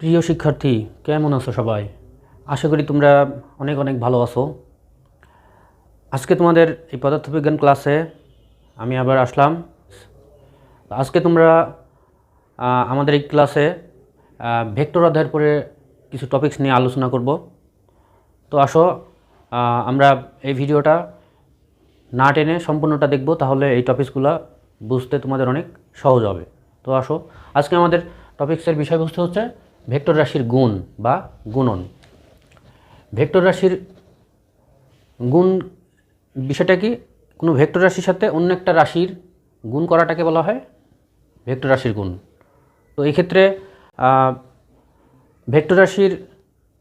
প্রিয় শিক্ষার্থী, কেমন আছো সবাই? আশা করি তোমরা অনেক অনেক ভালো আছো। আজকে তোমাদের এই পদার্থবিজ্ঞান ক্লাসে আমি আবার আসলাম। আজকে তোমরা আমাদের এই ক্লাসে ভেক্টর অধ্যায়ের পরে কিছু টপিকস নিয়ে আলোচনা করব। তো আসো আমরা এই ভিডিওটা না টেনে সম্পূর্ণটা দেখব, তাহলে এই টপিকসগুলো বুঝতে তোমাদের অনেক সহজ হবে। তো আসো, আজকে আমাদের টপিক্সের বিষয়বস্তু হচ্ছে ভেক্টর রাশির গুণ বা গুণন। ভেক্টর রাশির গুণ বিষয়টা কি? কোনো ভেক্টর রাশির সাথে অন্য একটা রাশির গুণ করাটাকে বলা হয় ভেক্টর রাশির গুণ। তো এই ক্ষেত্রে ভেক্টর রাশির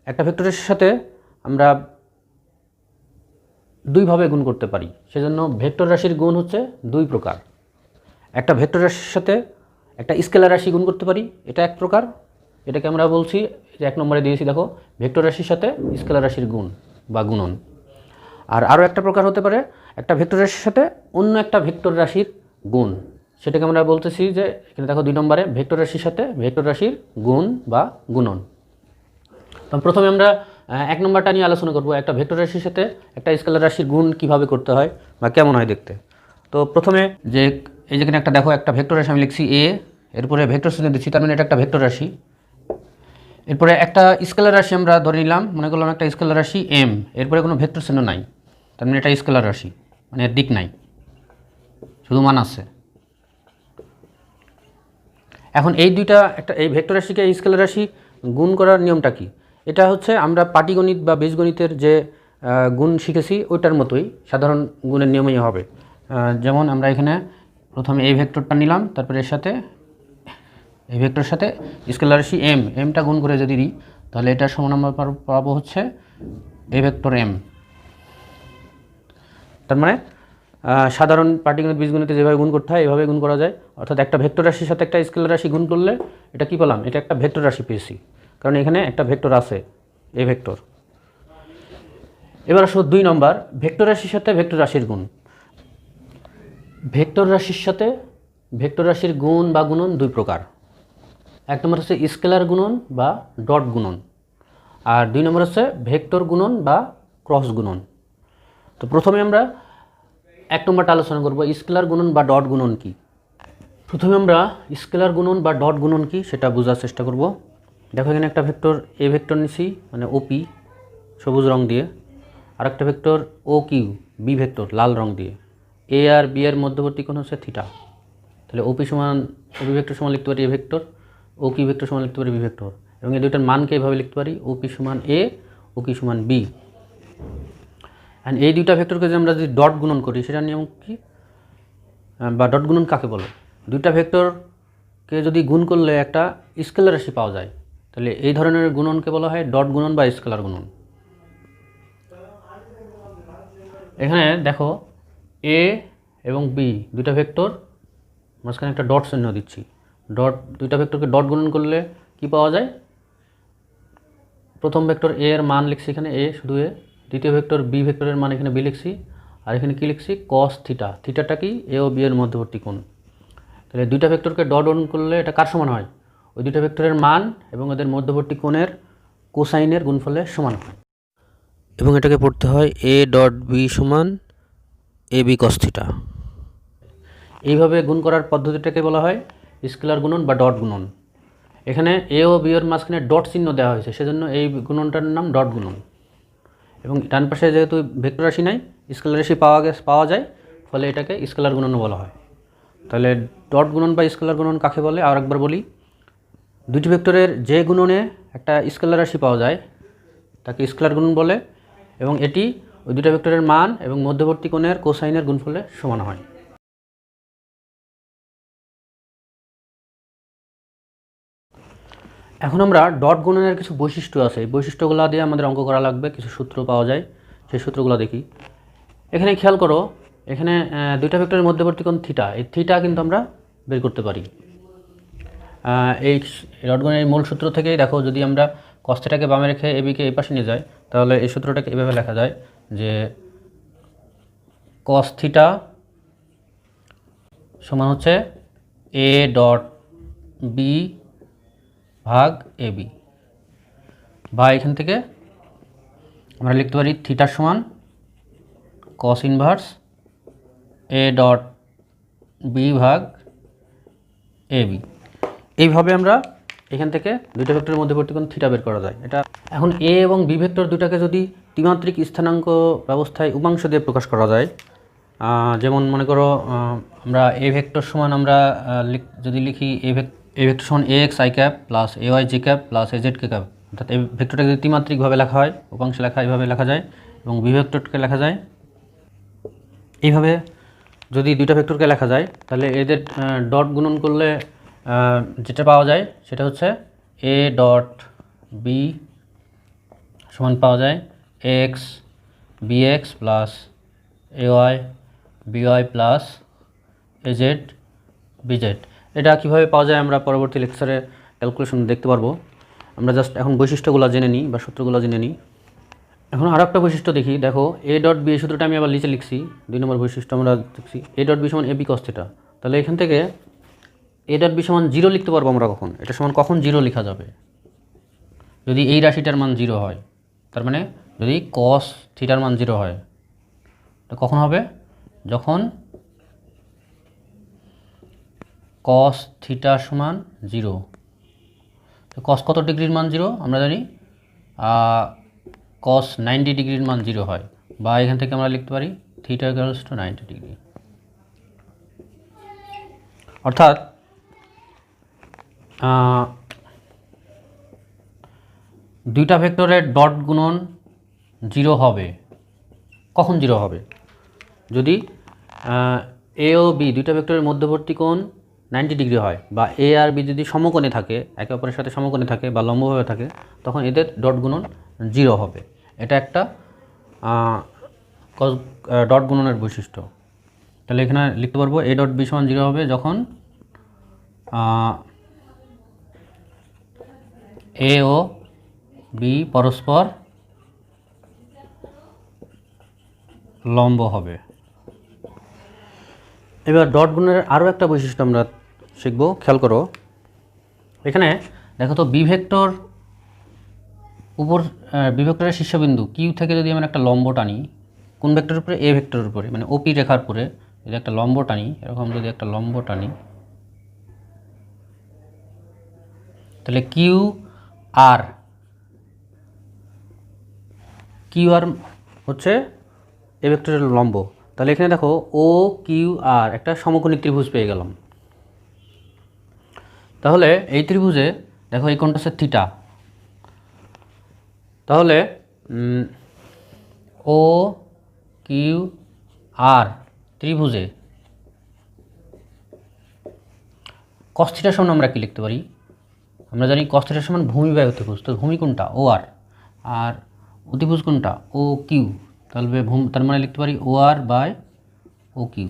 একটা ভেক্টর রাশির সাথে আমরা দুইভাবে গুণ করতে পারি, সেজন্য ভেক্টর রাশির গুণ হচ্ছে দুই প্রকার। একটা ভেক্টর রাশির সাথে একটা স্কেলার রাশি গুণ করতে পারি, এটা এক প্রকার। এটাকে আমরা বলছি, যে 1 নম্বরে দিয়েছি দেখো, ভেক্টর রাশির সাথে স্কেলার রাশির গুণ বা গুণন। আর আরও একটা প্রকার হতে পারে একটা ভেক্টর রাশির সাথে অন্য একটা ভেক্টর রাশির গুণ, সেটাকে আমরা বলতেছি যে এখানে দেখো 2 নম্বরে ভেক্টর রাশির সাথে ভেক্টর রাশির গুণ বা গুণন। তো প্রথমে আমরা 1 নম্বরটা নিয়ে আলোচনা করব, একটা ভেক্টর রাশির সাথে একটা স্কেলার রাশির গুণ কিভাবে করতে হয় বা কেমন হয় দেখতে। তো প্রথমে যে এই যেখানে একটা দেখো, একটা ভেক্টর রাশি আমি লিখছি এ, এরপরে ভেক্টর চিহ্ন দিচ্ছি, তার মানে এটা একটা ভেক্টর রাশি। এরপরে একটা স্কেলার রাশি আমরা ধরে নিলাম, মনে করলাম একটা স্কেলার রাশি এম, এরপরে কোনো ভেক্টর চিহ্ন নাই, তার মানে এটা স্কেলার রাশি, মানে এর দিক নাই, শুধু মান আছে। এখন এই দুইটা, একটা এই ভেক্টর রাশিকে এই স্কেলার রাশি গুণ করার নিয়মটা কি? এটা হচ্ছে আমরা পাটিগণিত বা বীজগণিতের যে গুণ শিখেছি ওইটার মতোই, সাধারণ গুণের নিয়মই হবে। যেমন আমরা এখানে প্রথমে এই ভেক্টরটা নিলাম, তারপরে এর সাথে এই ভেক্টরের সাথে স্কেলার রাশি এমটা গুণ করে যদি দিই, তাহলে এটার সমান আমরা পাবো হচ্ছে এ ভেক্টর এম। তার মানে সাধারণ পাটিগণিত বীজগণিতে যেভাবে গুণ করতে হয় এভাবে গুণ করা যায়। অর্থাৎ একটা ভেক্টর রাশির সাথে একটা স্কেলার রাশি গুণ করলে এটা কী পেলাম? এটা একটা ভেক্টর রাশি পেয়েছি, কারণ এখানে একটা ভেক্টর আছে, এ ভেক্টর। এবার আসো 2 নম্বর, ভেক্টর রাশির সাথে ভেক্টর রাশির গুণ। ভেক্টর রাশির সাথে ভেক্টর রাশির গুণ বা গুণন দুই প্রকার। 1 নম্বর হচ্ছে স্কেলার গুণন বা ডট গুণন, আর 2 নম্বর হচ্ছে ভেক্টর গুণন বা ক্রস গুণন। তো প্রথমে আমরা 1 নম্বরটা আলোচনা করব, স্কেলার গুণন বা ডট গুণন কি। প্রথমে আমরা স্কেলার গুণন বা ডট গুণন কি সেটা বোঝার চেষ্টা করব। দেখো এখানে একটা ভেক্টর এ ভেক্টর নিছি, মানে ওপি সবুজ রং দিয়ে, আর একটা vector O Q B vector লাল রং দিয়ে। এ আর বি এর মধ্যবর্তী কোণ হচ্ছে থিটা। তাহলে ওপি সমান ওপি ভেক্টর সমান লিখতে পারি A vector, O Q vector সমান লিখতে পারি বি ভেক্টর, এবং এই দুইটার মানকে এইভাবে লিখতে পারি ওপি সমান এ, ও কিউ সমান বি। অ্যান্ড এই দুইটা ভেক্টরকে আমরা যদি ডট গুণন করি, সেটার নিয়ম কি বা ডট গুণন কাকে বলে? দুইটা ভেক্টরকে যদি গুণ করলে একটা স্কেলার রাশি পাওয়া যায়, তাহলে এই ধরনের গুণনকে বলা হয় ডট গুণন বা স্কেলার গুণন। এখানে দেখো এ এবং বি দুইটা ভেক্টর, মাঝখানে একটা ডট চিহ্ন দিচ্ছি। দুইটা ভেক্টরকে ডট গুণন করলে কি পাওয়া যায়? প্রথম ভেক্টর এ এর মান লিখছি এখানে এ, শুধু এ। দ্বিতীয় ভেক্টর বি ভেক্টরের মান এখানে বি লিখছি, আর এখানে কি লিখছি? Cos theta. থিটাটা কি? এ ও বি এর মধ্যবর্তী কোণ। তাহলে দুইটা ভেক্টরকে ডট গুণন করলে এটা কার সমান হয়? ওই দুইটা ভেক্টরের মান এবং ওদের মধ্যবর্তী কোণের কোসাইনের গুণফলের সমান হয়, এবং এটাকে পড়তে হয় এ ডট বি সমান এ বি কস থিটা। এইভাবে গুণ করার পদ্ধতিটাকে বলা হয় স্কেলার গুণন বা ডট গুণন। এখানে এ ও বি এর মাঝখানে ডট চিহ্ন দেওয়া হয়েছে, সেজন্য এই গুণনটার নাম ডট গুণন। এবং ডান পাশে যেহেতু ভেক্টর রাশি নাই, স্কেলার রাশি পাওয়া যায়, ফলে এটাকে স্কেলার গুণনও বলা হয়। তাহলে ডট গুণন বা স্কেলার গুণন কাকে বলে আর একবার বলি। দুটি ভেক্টরের যে গুণনে একটা স্কেলার রাশি পাওয়া যায় তাকে স্কেলার গুণন বলে, এবং এটি ওই দুটা ভেক্টরের মান এবং মধ্যবর্তী কোণের কোসাইনের গুণফলের সমান হয়। এখন আমরা ডট গুণনের কিছু বৈশিষ্ট্য আছে, এই বৈশিষ্ট্যগুলো দিয়ে আমাদের অঙ্ক করা লাগবে, কিছু সূত্র পাওয়া যায়, সেই সূত্রগুলো দেখি। এখানে খেয়াল করো, এখানে দুইটা ভেক্টরের মধ্যবর্তী কোণ থিটা, এই থিটা কিন্তু আমরা বের করতে পারি এই ডট গুণনের মূল সূত্র থেকেই। দেখো, যদি আমরা কস থিটাকে বামে রেখে এ বিকে এই পাশে নিয়ে যাই, তাহলে এই সূত্রটাকে এভাবে লেখা যায় যে কস থিটা সমান হচ্ছে এ ডট বি ভাগ এ বি। বা এখান থেকে আমরা লিখতে পারি থিটার সমান cos inverse A dot B ভাগ এ বি। এইভাবে আমরা এখান থেকে দুইটা ভেক্টরের মধ্যবর্তী কোণ থিটা বের করা যায়। এটা এখন এ এবং বি ভেক্টর দুটাকে যদি ত্রিমাত্রিক স্থানাঙ্ক ব্যবস্থায় উপাংশ দিয়ে প্রকাশ করা যায়, যেমন মনে করো আমরা এ ভেক্টর সমান আমরা যদি লিখি এ ভেক্টর সমান A x i cap plus A y j cap plus A z k cap, অর্থাৎ এই ভেক্টরটাকে যদি ত্রিমাত্রিকভাবে লেখা হয়, উপাংশে লেখা এইভাবে লেখা যায়, এবং বি ভেক্টরকে লেখা যায় এইভাবে। যদি দুইটা ভেক্টরকে লেখা যায় তাহলে এদের ডট গুণন করলে যেটা পাওয়া যায় সেটা হচ্ছে এ ডট বি সমান পাওয়া যায় X B X plus A Y B Y plus A Z B Z. এটা কীভাবে পাওয়া যায় আমরা পরবর্তী লেকচারে ক্যালকুলেশন দেখতে পারবো। আমরা জাস্ট এখন বৈশিষ্ট্যগুলো জেনে নিই বা সূত্রগুলো জেনে নিই। এখন আরও একটা বৈশিষ্ট্য দেখি, দেখো এ ডট বি এই সূত্রটা আমি আবার নিচে লিখছি, 2 নম্বর বৈশিষ্ট্য আমরা দেখছি এ ডট বি সমান এ বি কস থিটা। তাহলে এখান থেকে এ ডট বি সমান 0 লিখতে পারবো আমরা কখন, এটা সমান কখন 0 লেখা যাবে, যদি এই রাশিটার মান 0 হয়। তার মানে যদি কস থিটার মান 0 হয়, তো কখন হবে, যখন কস থিটা সমান 0। তো কস কত ডিগ্রির মান 0 আমরা জানি, কস 90 ডিগ্রির মান 0 হয়, বা এখান থেকে আমরা লিখতে পারি থিটা ইকুয়ালস টু 90 ডিগ্রি। অর্থাৎ দুইটা ভেক্টরের ডট গুণন 0 হবে। কখন 0 হবে, যদি এ ও বি দুইটা ভেক্টরের মধ্যবর্তী কোণ 90 ডিগ্রি হয়, বা এ আর বি যদি সমকোণে থাকে, একে অপরের সাথে সমকোণে থাকে বা লম্বভাবে থাকে, তখন এদের ডট গুণন 0 হবে। এটা একটা ডট গুণনের বৈশিষ্ট্য। তাহলে এখানে লিখতে পারবো এ ডট বি সমান 0 হবে যখন এ ও বি পরস্পর লম্ব হবে। এবার ডট গুণের আরও একটা বৈশিষ্ট্য আমরা শিখব, খেয়াল করো। এখানে দেখো তো বি ভেক্টর উপর বি ভেক্টরের শীর্ষবিন্দু কিউ থেকে যদি আমরা একটা লম্ব টানি, কোন ভেক্টরের উপরে, এ ভেক্টরের উপরে, মানে ওপি রেখার উপরে যদি একটা লম্ব টানি, এরকম যদি একটা লম্ব টানি, তাহলে কিউ আর হচ্ছে এ ভেক্টরের লম্ব। তাহলে এখানে দেখো ও কিউ আর একটা সমকোণী ত্রিভুজ পেয়ে গেলাম। তাহলে এই ত্রিভুজে দেখো এই কোণটা হচ্ছে থিটা। তাহলে ও কিউ আর ত্রিভুজে কস থিটার সমান আমরা কি লিখতে পারি, আমরা জানি কস থিটার সমান ভূমি বাই অতিভুজ। তো ভূমি কোনটা, ও আর অতিভুজ কোনটা, ও কিউ। তাহলে তার মানে লিখতে পারি ও আর বাই ও কিউ।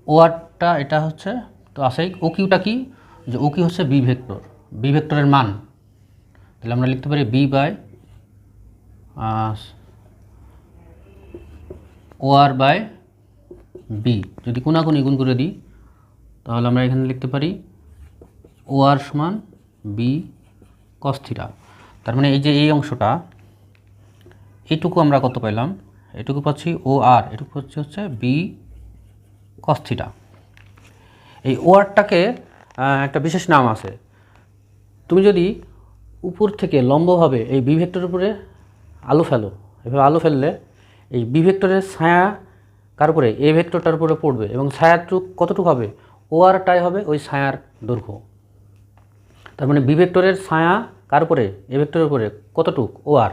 ও আরটা এটা হচ্ছে, তো আসেই ও কিউটা কি, যে ও কিউ হচ্ছে বি ভেক্টরের মান। তাহলে আমরা লিখতে পারি B by O R by B. যদি কোনাকুনি গুণ করে দিই তাহলে আমরা এখানে লিখতে পারি ও আর সমান বি কস থিটা। তার মানে এই যে এই অংশটা, এইটুকু আমরা কত পাইলাম, এটুকু পাচ্ছি ও আর, এটুকু হচ্ছে বি কস থিটা। এই ও আরটাকে একটা বিশেষ নাম আছে। তুমি যদি উপর থেকে লম্বভাবে এই বি ভেক্টরের উপরে আলো ফেলো, এভাবে আলো ফেললে এই বি ভেক্টরের ছায়া কার উপরে, এ ভেক্টরটার উপরে পড়বে, এবং ছায়াটুক কতটুকু হবে, ও আরটাই হবে ওই ছায়ার দৈর্ঘ্য। তার মানে বি ভেক্টরের ছায়া কার উপরে, এ ভেক্টরের উপরে কতটুক, ও আর।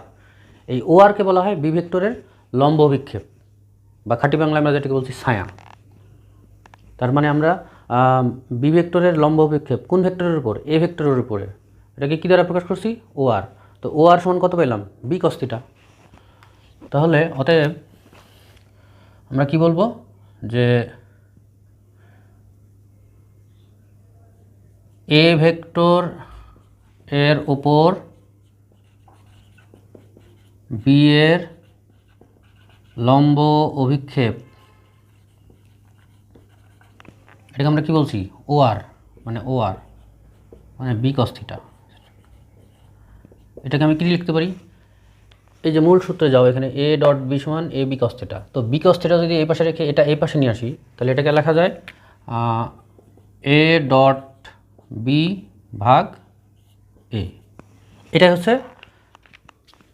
এই ও আরকে বলা হয় বি ভেক্টরের লম্ব অভিক্ষেপ, বা খাঁটি বাংলায় আমরা যেটাকে বলছি ছায়া। তার মানে আমরা বি ভেক্টরের লম্ব অভিক্ষেপ কোন ভেক্টরের উপর, এ ভেক্টরের উপরে, এটাকে কী দ্বারা প্রকাশ করছি, ও আর। তো ও আর সমান কত পেলাম, বি কস থিটা। তাহলে অতএব আমরা কি বলবো, যে এ ভেক্টর এর উপর বি এর লম্ব অভিক্ষেপ, এটাকে আমরা কি বলছি, ও আর, মানে ও আর। মানে বি কস থিটা। এটাকে আমি কি লিখতে পারি, এই যে মূল সূত্রে যাও, এখানে এ ডট বি সমান এ বি কস থিটা। তো বি কস থিটা যদি এই পাশে রেখে এটা এই পাশে নিয়ে আসি, তাহলে এটাকে লেখা যায় এ ডট বি ভাগ এ। এটা হচ্ছে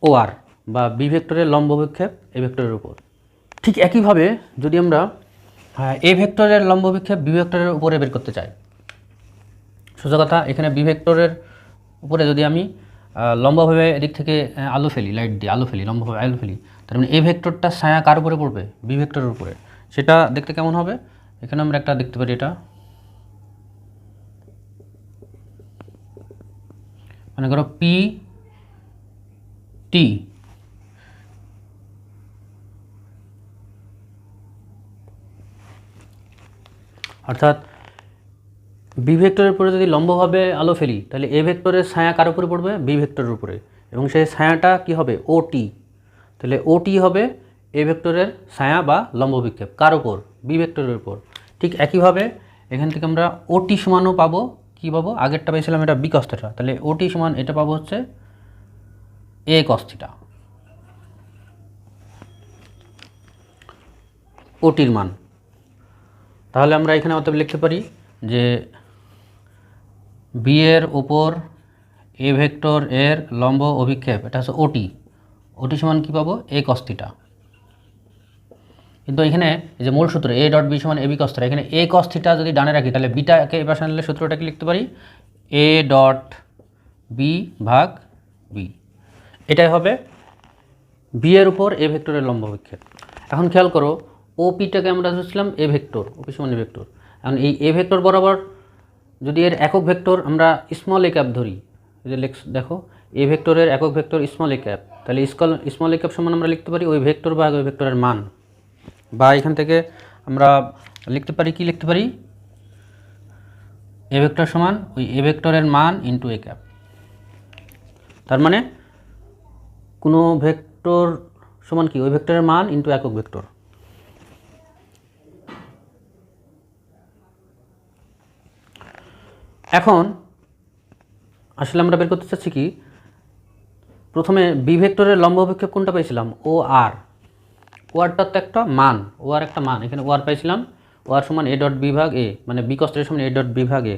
ও আর বা বি ভেক্টরের লম্ব বিক্ষেপ এ ভেক্টরের উপর। ঠিক একইভাবে যদি আমরা এ ভেক্টরের লম্ব বিক্ষেপ বি ভেক্টরের উপরে বের করতে চাই, সোজা কথা, এখানে বি ভেক্টরের উপরে যদি আমি লম্বভাবে এদিক থেকে আলো ফেলি, লাইট দিয়ে আলো ফেলি, লম্বভাবে আলো ফেলি, তার মানে এ ভেক্টরটা ছায়া কার উপরে পড়বে, বি ভেক্টরের উপরে। সেটা দেখতে কেমন হবে, এখানে আমরা একটা দেখতে পারি, এটা মনে করো পি টি, অর্থাৎ বি ভেক্টরের উপরে যদি লম্বভাবে আলো ফেলি, তাহলে এ ভেক্টরের ছায়া কার উপরে পড়বে, বি ভেক্টরের উপরে, এবং সেই ছায়াটা কি হবে, ও টি। তাহলে ও টি হবে এ ভেক্টরের ছায়া বা লম্ব বিক্ষেপ কার উপর, বি ভেক্টরের উপর। ঠিক একইভাবে এখান থেকে আমরা ও টি সমানও পাবো, কী পাবো, আগেরটা পেয়েছিলাম এটা বি কস থিটা, তাহলে ও টি সমান এটা পাবো হচ্ছে এ কস থিটা, ওটির মান। তাহলে আমরা এখানে অতএব লিখতে পারি যে বি এর উপর এ ভেক্টর এর লম্ব অভিক্ষেপ, এটা হচ্ছে ওটি, ওটি সমান কী পাবো, এ কস থিটা। কিন্তু এখানে এই যে মূল সূত্র এ ডট বি সমান এ বি কস থিটা, এখানে এ কস থিটা যদি ডানে রাখি, তাহলে বিটাকে এবার আনলে সূত্রটাকে লিখতে পারি এ ডট বি ভাগ বি। এটাই হবে বি এর উপর এ ভেক্টরের লম্ব অভিক্ষেপ। এখন খেয়াল করো, ও পিটাকে আমরা ধরছিলাম এ ভেক্টর, ও পি সমান এ ভেক্টর। এখন এই এ ভেক্টর বরাবর যদি এর একক ভেক্টর আমরা স্মল এ ক্যাপ ধরি, এই যে দেখো এ ভেক্টরের একক ভেক্টর স্মল এ ক্যাপ, তাহলে স্মল এ ক্যাপ সমান আমরা লিখতে পারি ওই ভেক্টর বা ওই ভেক্টরের মান, বা এখান থেকে আমরা লিখতে পারি, কি লিখতে পারি, এ ভেক্টর সমান ওই এ ভেক্টরের মান ইন্টু এ ক্যাপ। তার মানে কোনো ভেক্টর সমান কি, ওই ভেক্টরের মান ইন্টু একক ভেক্টর। এখন আসলে আমরা বের করতে চাচ্ছি কি, প্রথমে বি ভেক্টরের লম্ব অভিক্ষেপ কোনটা পেয়েছিলাম, ও আর। ও আরটা তো একটা মান, ও আর একটা মান, এখানে ও আর পাইছিলাম, ও আর সমান এ ডট বি ভাগ এ, মানে বি কস থিটা সমান এ ডট বি ভাগ এ।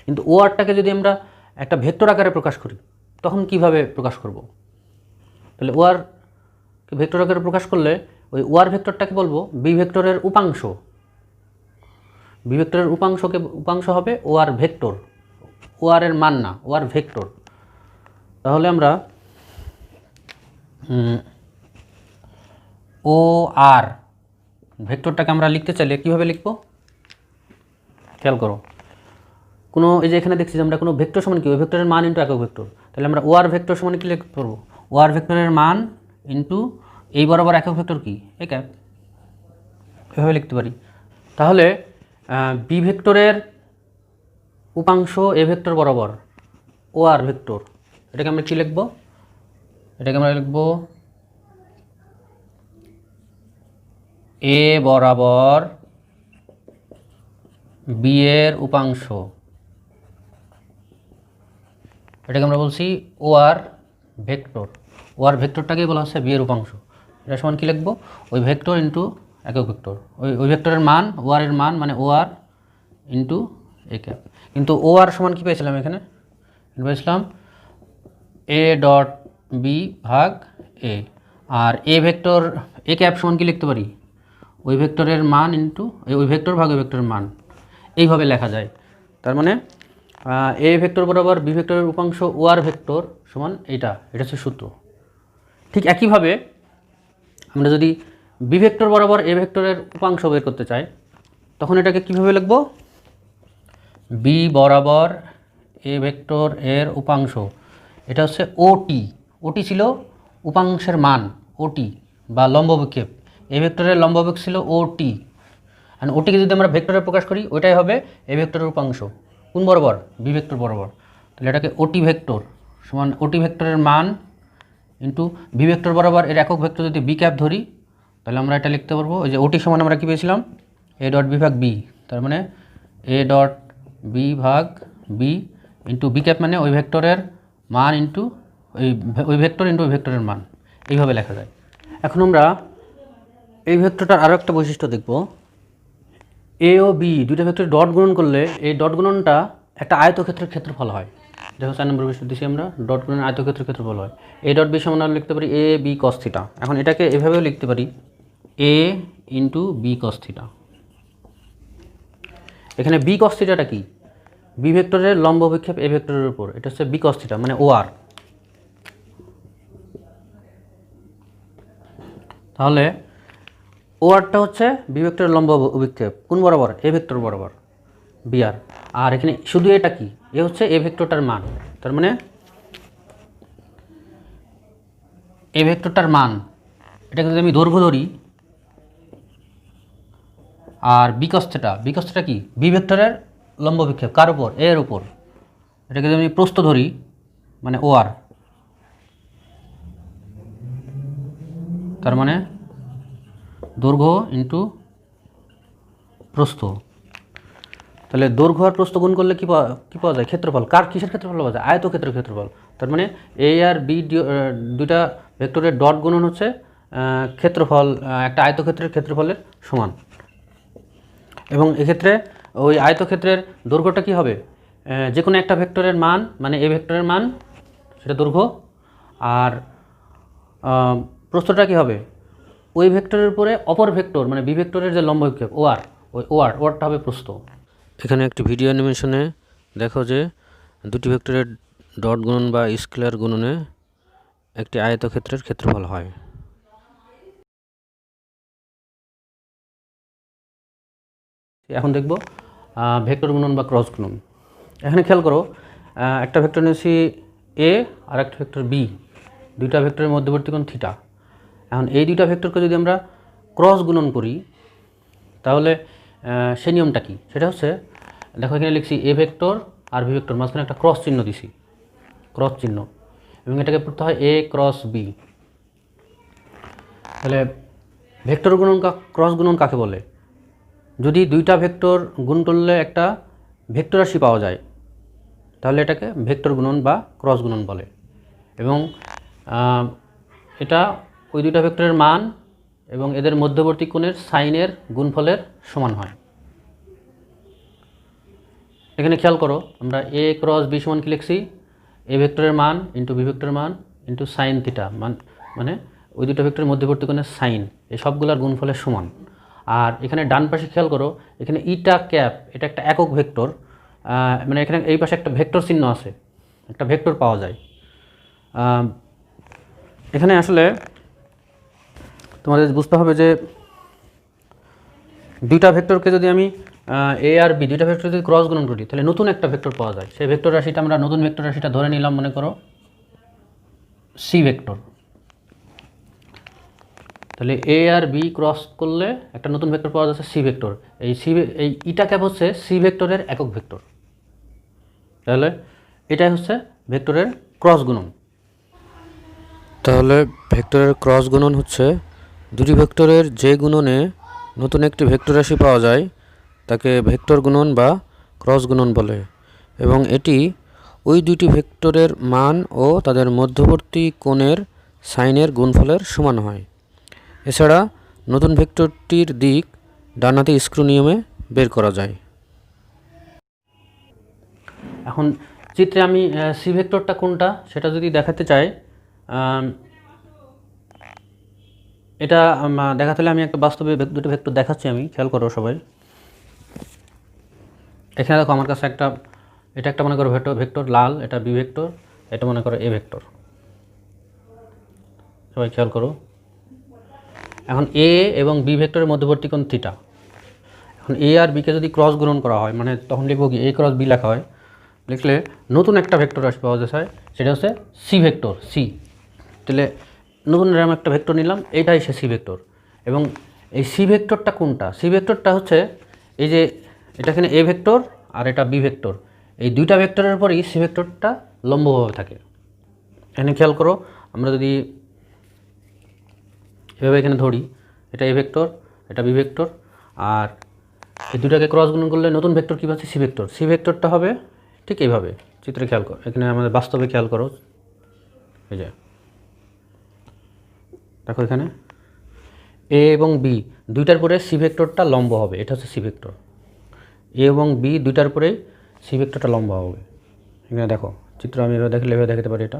কিন্তু ও আরটাকে যদি আমরা একটা ভেক্টর আকারে প্রকাশ করি, তখন কিভাবে প্রকাশ করব, তাহলে ও আরকে ভেক্টর আকারে প্রকাশ করলে ওই ও আর ভেক্টরটাকে বলবো বি ভেক্টরের উপাংশ। বি ভেক্টরের উপাংশ হবে ও আর ভেক্টর, ও আর এর মান না, ও আর ভেক্টর। তাহলে আমরা ও আর ভেক্টরটাকে আমরা লিখতে চাইলে কীভাবে লিখব, খেয়াল করো, কোনো এই যে এখানে দেখছি যে আমরা কোনো ভেক্টর সমান কি, ওই ভেক্টরের মান ইন্টু একক ভেক্টর, তাহলে আমরা ও আর ভেক্টর সমান কি লিখতে পারবো, ও আর ভেক্টরের মান ইন্টু এই বরাবর একক ভেক্টর কি, এ ক্যাপ, এভাবে লিখতে পারি। তাহলে বি ভেক্টরের উপাংশ এ ভেক্টর বরাবর ও আর ভেক্টর, এটাকে আমরা কী লিখব, এটাকে আমরা লিখব এ বরাবর বি এর উপাংশ, এটাকে আমরা বলছি ও আর ভেক্টর। ও আর ভেক্টরটাকেই বলা হচ্ছে বি এর উপাংশ। এটা সমান কী লিখব, ওই ভেক্টর ইন্টু একক ভেক্টর, ওই ভেক্টরের মান, ও আর এর মান মানে ও আর ইন্টু এ ক্যাপ। কিন্তু ও আর সমান কী পেয়েছিলাম, এখানে পেয়েছিলাম এ ডট বি ভাগ এ, আর এ ভেক্টর এ ক্যাপ সমান কী লিখতে পারি, ওই ভেক্টরের মান ইন্টু ওই ভেক্টর ভাগ ওই ভেক্টরের মান, এইভাবে লেখা যায়। তার মানে এ ভেক্টর বরাবর বি ভেক্টরের উপাংশ ও আর ভেক্টর সমান এটা হচ্ছে সূত্র। ঠিক একইভাবে আমরা যদি বি ভেক্টর বরাবর এ ভেক্টরের উপাংশ বের করতে চাই, তখন এটাকে কীভাবে লিখব, বি বরাবর এ ভেক্টর এর উপাংশ, এটা হচ্ছে ওটি। ওটি ছিল উপাংশের মান, ওটি বা লম্ব বিক্ষেপ, এ ভেক্টরের লম্ব বিক্ষেপ ছিল ওটি। আর ওটিকে যদি আমরা ভেক্টরে প্রকাশ করি, ওইটাই হবে এ ভেক্টরের উপাংশ, কোন বরাবর, বি ভেক্টর বরাবর। তাহলে এটাকে ওটি ভেক্টর সমান ওটি ভেক্টরের মান ইন্টু বি ভেক্টর বরাবর এর একক ভেক্টর যদি বি ক্যাপ ধরি, তাহলে আমরা এটা লিখতে পারবো, ওই যে ওটি সমান আমরা কী পেয়েছিলাম, এ ডট বি ভাগ বি, তার মানে এ ডট বি ভাগ বি ইন্টু বি ক্যাপ মানে ওই ভেক্টরের মান ইন্টু ওই ভেক্টর ইন্টু ওই ভেক্টরের মান, এইভাবে লেখা যায়। এখন আমরা এই ভেক্টরটার আরও একটা বৈশিষ্ট্য দেখব। এ ও বি দুইটা ভেক্টর ডট গুণন করলে এই ডট গুণনটা একটা আয়তক্ষেত্রের ক্ষেত্রফল হয়। দেখো 4 নম্বর বৈশিষ্ট্য দিচ্ছি আমরা, ডট গুণন আয়তক্ষেত্রের ক্ষেত্রফল হয়। এ ডট বি সমান আমরা লিখতে পারি এ বি কস থিটা। এখন এটাকে এভাবেও লিখতে পারি এ ইন্টু বি কস থিটা। এখানে বি কস থিটাটা কি? বি ভেক্টরের লম্ব অভিক্ষেপ এ ভেক্টরের উপর, এটা হচ্ছে বি কস থিটা মানে ও আর। তাহলে ও আরটা হচ্ছে বি ভেক্টরের লম্ব অভিক্ষেপ কোন বরাবর? এ ভেক্টর বরাবর, বি আর। আর এখানে শুধু এটা কি? এ হচ্ছে এ ভেক্টরটার মান, তার মানে এ ভেক্টরটার মান, এটাকে যদি আমি দৈর্ঘ্য ধরি, আর বি কস থিটা কি? বি ভেক্টরের লম্ব অভিক্ষেপ কার উপর? এর উপর। এটাকে যদি আমি প্রস্থ ধরি মানে ও আর, তার মানে দৈর্ঘ্য ইন্টু প্রস্থ। তাহলে দৈর্ঘ্য আর প্রস্থ গুণ করলে কী পাওয়া যায়? ক্ষেত্রফল। কার কিসের ক্ষেত্রফল পাওয়া যায়? আয়তক্ষেত্রের ক্ষেত্রফল। তার মানে এ আর বি দুইটা ভেক্টরের ডট গুণন হচ্ছে ক্ষেত্রফল, একটা আয়তক্ষেত্রের ক্ষেত্রফলের সমান। এবং এক্ষেত্রে ওই আয়তক্ষেত্রের দৈর্ঘ্যটা কী হবে? যে কোনো একটা ভেক্টরের মান মানে এ ভেক্টরের মান, সেটা দৈর্ঘ্য। আর প্রস্থটা কী হবে? ওই ভেক্টরের উপরে অপর ভেক্টর মানে বি ভেক্টরের যে লম্ব অভিক্ষেপ ও আর, ওই ওয়ারটা হবে প্রস্থ। এখানে একটি ভিডিও অ্যানিমেশনে দেখো যে দুটি ভেক্টরের ডট গুণন বা স্কেলার গুণনে একটি আয়তক্ষেত্রের ক্ষেত্রফল হয়। এখন দেখব ভেক্টর গুণন বা ক্রস গুণন। এখানে খেয়াল করো, একটা ভেক্টর নিয়েছি এ আর একটা ভেক্টর বি, দুইটা ভেক্টরের মধ্যবর্তী কোণ থিটা। এখন এই দুইটা ভেক্টরকে যদি আমরা ক্রস গুণন করি তাহলে সেই নিয়মটা কি? সেটা হচ্ছে, দেখো এখানে লিখছি এ ভেক্টর আর বি ভেক্টর, মাঝখানে একটা ক্রস চিহ্ন দিছি, ক্রস চিহ্ন, এবং এটাকে পড়তে হয় এ ক্রস বি। তাহলে ভেক্টর গুণন ক্রস গুণন কাকে বলে? যদি দুইটা ভেক্টর গুণ করলে একটা ভেক্টর রাশি পাওয়া যায় তাহলে এটাকে ভেক্টর গুণন বা ক্রস গুণন বলে। এবং এটা ওই দুইটা ভেক্টরের মান এবং এদের মধ্যবর্তী কোণের সাইনের গুণফলের সমান হয়। এখানে খেয়াল করো, আমরা এ ক্রস বি সমান কি লিখছি? এ ভেক্টরের মান ইন্টু বি ভেক্টরের মান ইন্টু সাইন থিটা, মানে ওই দুটো ভেক্টরের মধ্যবর্তী কোণের সাইন, এই সবগুলোর গুণফলের সমান। আর এখানে ডান পাশে খেয়াল করো, এখানে ইটা ক্যাপ, এটা একটা একক ভেক্টর, মানে এখানে এই পাশে একটা ভেক্টর চিহ্ন আছে, একটা ভেক্টর পাওয়া যায়। এখানে আসলে তোমাদের বুঝতে হবে যে দুইটা ভেক্টরকে যদি আমি এ আর বি দুইটা ভেক্টর যদি ক্রস গুণন করি তাহলে নতুন একটা ভেক্টর পাওয়া যায়। সেই ভেক্টর রাশিটা আমরা নতুন ভেক্টর রাশিটা ধরে নিলাম, মনে করো সি ভেক্টর। তাহলে এ আর বি ক্রস করলে একটা নতুন ভেক্টর পাওয়া যাচ্ছে সি ভেক্টর। এই ইটা ক্যাপ হচ্ছে সি ভেক্টরের একক ভেক্টর। তাহলে এটাই হচ্ছে ভেক্টরের ক্রস গুণন। তাহলে ভেক্টরের ক্রস গুণন হচ্ছে দুটি ভেক্টরের যে গুণনে নতুন একটি ভেক্টর রাশি পাওয়া যায় তাকে ভেক্টর গুণন বা ক্রস গুণন বলে, এবং এটি ওই দুটি ভেক্টরের মান ও তাদের মধ্যবর্তী কোণের সাইনের গুণফলের সমান হয়। এছাড়া নতুন ভেক্টরটির দিক ডানহাতি স্ক্রু নিয়মে বের করা যায়। এখন চিত্রে আমি সি ভেক্টরটা কোনটা সেটা যদি দেখাতে চাই, এটা দেখাতে হলে আমি একটা বাস্তবে দুটো ভেক্টর দেখাচ্ছি, আমি খেয়াল করো সবাই। এখানে দেখো আমার কাছে এটা একটা মনে করো ভেক্টর লাল, এটা বি ভেক্টর, এটা মনে করো এ ভেক্টর। সবাই খেয়াল করো। এখন এ এবং বি ভেক্টরের মধ্যবর্তী কোণ থিটা। এখন এ আর বিকে যদি ক্রস গুণন করা হয়, মানে তখন লিখবো কি এ ক্রস বি লেখা হয়, লিখলে নতুন একটা ভেক্টর রাশি পাওয়া যায়, সেটা হচ্ছে সি ভেক্টর সি। তাহলে নতুন এরকম একটা ভেক্টর নিলাম, এইটাই সে সি ভেক্টর। এবং এই সি ভেক্টরটা কোনটা? সি ভেক্টরটা হচ্ছে এই যে এটা এখানে এ ভেক্টর আর এটা বি ভেক্টর, এই দুইটা ভেক্টরের উপরই সি ভেক্টরটা লম্বভাবে থাকে। এখানে খেয়াল করো, আমরা যদি এভাবে এখানে ধরি, এটা এ ভেক্টর, এটা বি ভেক্টর, আর এই দুটাকে ক্রস গুণন করলে নতুন ভেক্টর কী পাচ্ছি? C vector. সি ভেক্টরটা হবে ঠিক এইভাবে চিত্রে খেয়াল করো, এখানে আমাদের বাস্তবে খেয়াল করো, এই যে দেখো এখানে এ এবং বি দুইটার পরে সি ভেক্টরটা লম্ব হবে, এটা হচ্ছে সি ভেক্টর। এ এবং বি দুইটার পরেই সি ভেক্টরটা লম্ব হবে। এখানে দেখো চিত্র আমি এভাবে দেখলে এভাবে দেখাতে পারি, এটা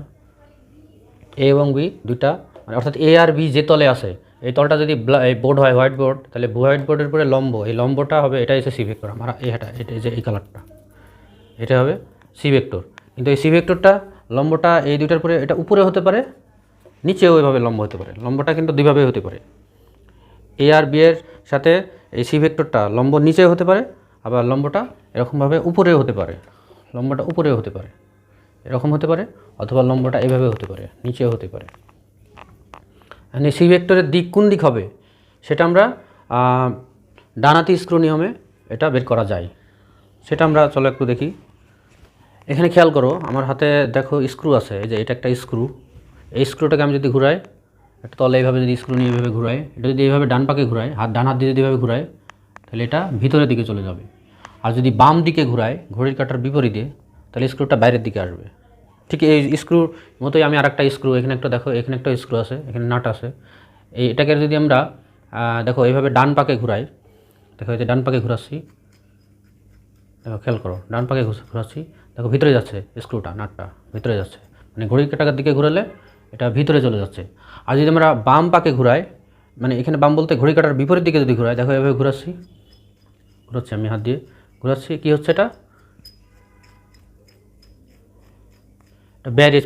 এ এবং বি দুইটা, মানে অর্থাৎ এ আর বি যে তলে আছে, এই তলটা যদি বোর্ড হয় হোয়াইট বোর্ড, তাহলে হোয়াইট বোর্ডের পরে লম্ব, এই লম্বটা হবে, এটা হচ্ছে সি ভেক্টর আমার, এটা যে এই কালারটা, এটা হবে সি ভেক্টর। কিন্তু এই সি ভেক্টরটা লম্বটা এই দুইটার পরে এটা উপরে হতে পারে, নিচেও এভাবে লম্ব হতে পারে। লম্বটা কিন্তু দুইভাবে হতে পারে, এ আর বি এর সাথে এই সি ভেক্টরটা লম্ব নিচেও হতে পারে, আবার লম্বটা এরকমভাবে উপরেও হতে পারে, লম্বটা উপরেও হতে পারে, এরকম হতে পারে, অথবা লম্বটা এভাবে হতে পারে, নিচেও হতে পারে। মানে সি ভেক্টরের দিক কোন দিক হবে সেটা আমরা ডানহাতি স্ক্রু নিয়মে এটা বের করা যায়, সেটা আমরা চলো একটু দেখি। এখানে খেয়াল করো আমার হাতে দেখো স্ক্রু আছে, এই যে এটা একটা স্ক্রু। এই স্ক্রুটাকে আমি যদি ঘুরাই, একটা তলে এইভাবে যদি স্ক্রু নিয়ে এইভাবে ঘুরাই, এটা যদি এইভাবে ডান পাকে ঘুরাই, ডান হাত দিয়ে যদি এইভাবে ঘুরাই, তাহলে এটা ভিতরের দিকে চলে যাবে। আর যদি বাম দিকে ঘুরাই ঘড়ির কাঁটার বিপরীতে, তাহলে স্ক্রুটা বাইরের দিকে আসবে। ঠিক এই স্ক্রুর মতোই আমি আরেকটা স্ক্রু, এখানে একটা দেখো, এখানে একটা স্ক্রু আছে, এখানে নাট আছে। এটাকে যদি আমরা দেখো এইভাবে ডান পাকে ঘুরাই, দেখো এই যে ডান পাকে ঘুরাচ্ছি, দেখো খেয়াল করো ডান পাকে ঘুরাচ্ছি, দেখো ভিতরে যাচ্ছে স্ক্রুটা, নাটটা ভিতরে যাচ্ছে, মানে ঘড়ির কাঁটার দিকে ঘুরালে এটা ভিতরে চলে যাচ্ছে। আর যদি আমরা বাম পাকে ঘুরাই, মানে এখানে বাম বলতে ঘড়ির কাঁটার বিপরীত দিকে যদি ঘুরাই, দেখো এভাবে ঘুরাচ্ছি, আমি হাত দিয়ে ঘুরাচ্ছি, কী হচ্ছে, এটা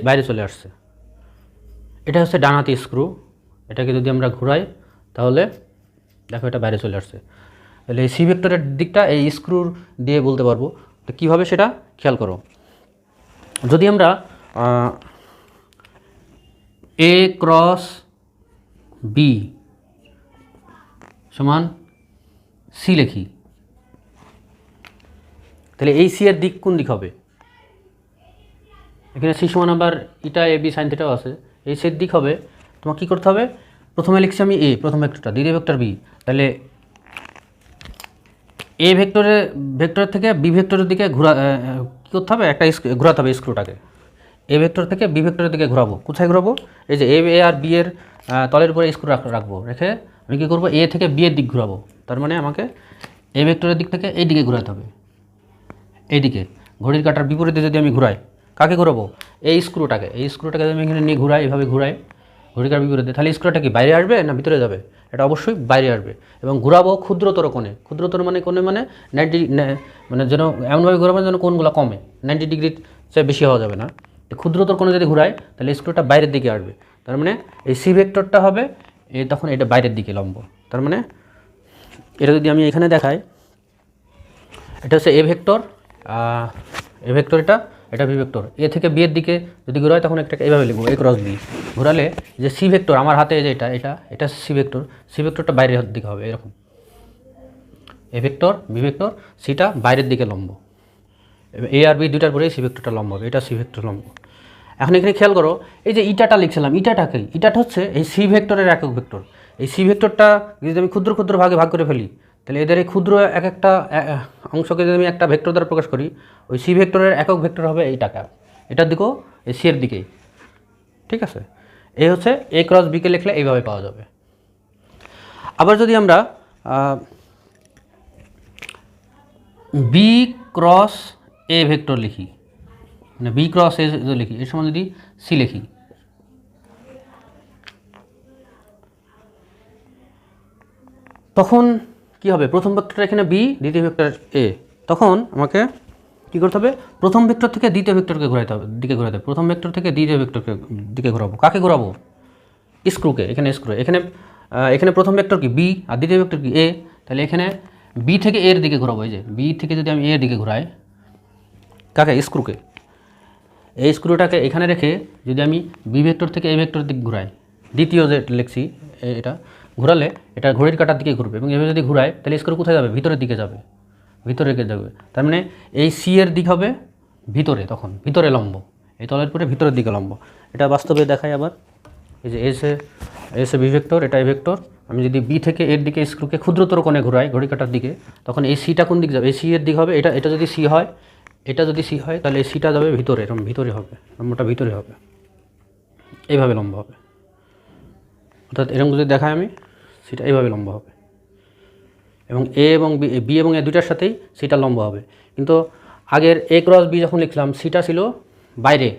বাইরে চলে আসছে। এটা হচ্ছে ডানহাতি স্ক্রু, এটাকে যদি আমরা ঘুরাই তাহলে দেখো এটা বাইরে চলে আসছে। তাহলে এই সি ভেক্টরের দিকটা এই স্ক্রুর দিয়ে বলতে পারবো। তো কীভাবে সেটা খেয়াল করো, যদি আমরা এ ক্রস বি সমান সি লিখি, তাহলে এই সি এর দিক কোন দিক হবে? এখানে সি সমান আবার ইটা এ বি সাইন থিটাও আছে, এই সির দিক হবে, তোমার কী করতে হবে, প্রথমে লিখছি আমি এ প্রথম ভেক্টরটা, দ্বিতীয় ভেক্টর বি, তাহলে এ ভেক্টরের থেকে বি ভেক্টরের দিকে কী করতে হবে, একটা ঘোরাতে হবে স্ক্রুটাকে। এ ভেক্টর থেকে বি ভেক্টরের দিকে ঘোরাবো, কোথায় ঘোরাবো, এই যে এ আর বি এর তলের উপরে স্ক্রু রাখবো, রেখে আমি কী করবো, এ থেকে বি এর দিক ঘোরাবো। তার মানে আমাকে এ ভেক্টরের দিক থেকে এই দিকে ঘোরাতে হবে, এইদিকে ঘড়ির কাঁটার বিপরীতে যদি আমি ঘুরাই, কাকে ঘোরাবো, এই স্ক্রুটাকে যদি আমি এখানে নিয়ে ঘুরাই, এভাবে ঘুরাই ঘড়ির কাঁটার বিপরীতে, তাহলে স্ক্রুটা কি বাইরে আসবে না ভিতরে যাবে? এটা অবশ্যই বাইরে আসবে। এবং ঘুরাবো ক্ষুদ্রতর কোণে, ক্ষুদ্রতর মানে কোণে মানে 90, মানে যেন এমনভাবে ঘুরাবো যেন কোণগুলো কমে, 90 ডিগ্রির চেয়ে বেশি হওয়া যাবে না। ক্ষুদ্রতর কোণে যদি ঘুরাই তাহলে স্ক্রুটা বাইরের দিকে আসবে। তার মানে এই সি ভেক্টরটা হবে তখন এটা বাইরের দিকে লম্ব। তার মানে এটা যদি আমি এখানে দেখাই, এটা হচ্ছে এ ভেক্টর, এটা বি ভেক্টর। এ থেকে বি এর দিকে যদি ঘুরাই তখন একটা এইভাবে লিখবো, এ ক্রস বি। ঘোরালে যে সি ভেক্টর আমার হাতে, যে এটা সি ভেক্টরটা বাইরের দিকে হবে, এরকম এ ভেক্টর বি ভেক্টর, সিটা বাইরের দিকে লম্ব, এ আর বি দুইটার পরে সি ভেক্টরটা লম্ব হবে, এটা সি ভেক্টর লম্ব। এখন এখানে খেয়াল করো, এই যে ইটাটা লিখছিলাম, ইটাটা হচ্ছে এই সি ভেক্টরের একক ভেক্টর। এই সি ভেক্টরটা যদি আমি ক্ষুদ্র ক্ষুদ্র ভাগে ভাগ করে ফেলি, তাহলে এদের এই ক্ষুদ্র একটা অংশকে যদি আমি একটা ভেক্টর দ্বারা প্রকাশ করি, ওই সি ভেক্টরের একক ভেক্টর হবে এই টাকা, এটার দিকেও এই সি এর দিকেই, ঠিক আছে। এই হচ্ছে এ ক্রস বিকে লিখলে এইভাবে পাওয়া যাবে। আবার যদি আমরা বি ক্রস এ ভেক্টর লিখি, মানে বি ক্রস এ লিখি, এর সময় যদি সি লিখি, তখন কি হবে, প্রথম ভেক্টর এখানে বি, দ্বিতীয় ভেক্টর এ, তখন আমাকে কী করতে হবে, প্রথম ভেক্টর থেকে দ্বিতীয় ভেক্টরকে ঘোরাতে হবে, প্রথম ভেক্টর থেকে দ্বিতীয় ভেক্টরকে দিকে ঘোরাবো। কাকে ঘোরাবো? স্ক্রুকে। এখানে প্রথম ভেক্টর কি বি আর দ্বিতীয় ভেক্টর কি এ, তাহলে এখানে বি থেকে এর দিকে ঘোরাবো। এই যে বি থেকে যদি আমি এর দিকে ঘোরাই, কাকে? স্ক্রুকে। এই স্ক্রুটাকে এখানে রেখে যদি আমি বি ভেক্টর থেকে এ ভেক্টর দিকে ঘুরাই, দ্বিতীয় যে লিখছি এটা ঘোরালে এটা ঘড়ির কাঁটার দিকে ঘুরবে, এবং এভাবে যদি ঘুরাই তাহলে স্ক্রু কোথায় যাবে? ভিতরের দিকে যাবে, তার মানে এই সি এর দিক হবে ভিতরে, তখন ভিতরে লম্ব, এই তলের পরে ভিতরের দিকে লম্ব। এটা বাস্তবে দেখাই আবার, এই যে এসে বি ভেক্টর, এটা এ ভেক্টর, আমি যদি বি থেকে এর দিকে স্ক্রুকে ক্ষুদ্রতর কোণে ঘুরাই ঘড়ি কাঁটার দিকে, তখন এই সিটা কোন দিক যাবে? এই সি এর দিক হবে, এটা যদি সি হয়, এটা যদি সি হয় তাহলে এই সিটা যাবে ভিতরে, এরকম ভিতরে হবে, লম্বটা ভিতরে হবে, এইভাবে লম্বা হবে। অর্থাৎ এরকম যদি দেখায় আমি, সিটা এইভাবে লম্বা হবে এবং এ এবং বি এবং এ দুইটার সাথেই সিটা লম্বা হবে। কিন্তু আগের এ ক্রস বি যখন লিখলাম সিটা ছিল বাইরে,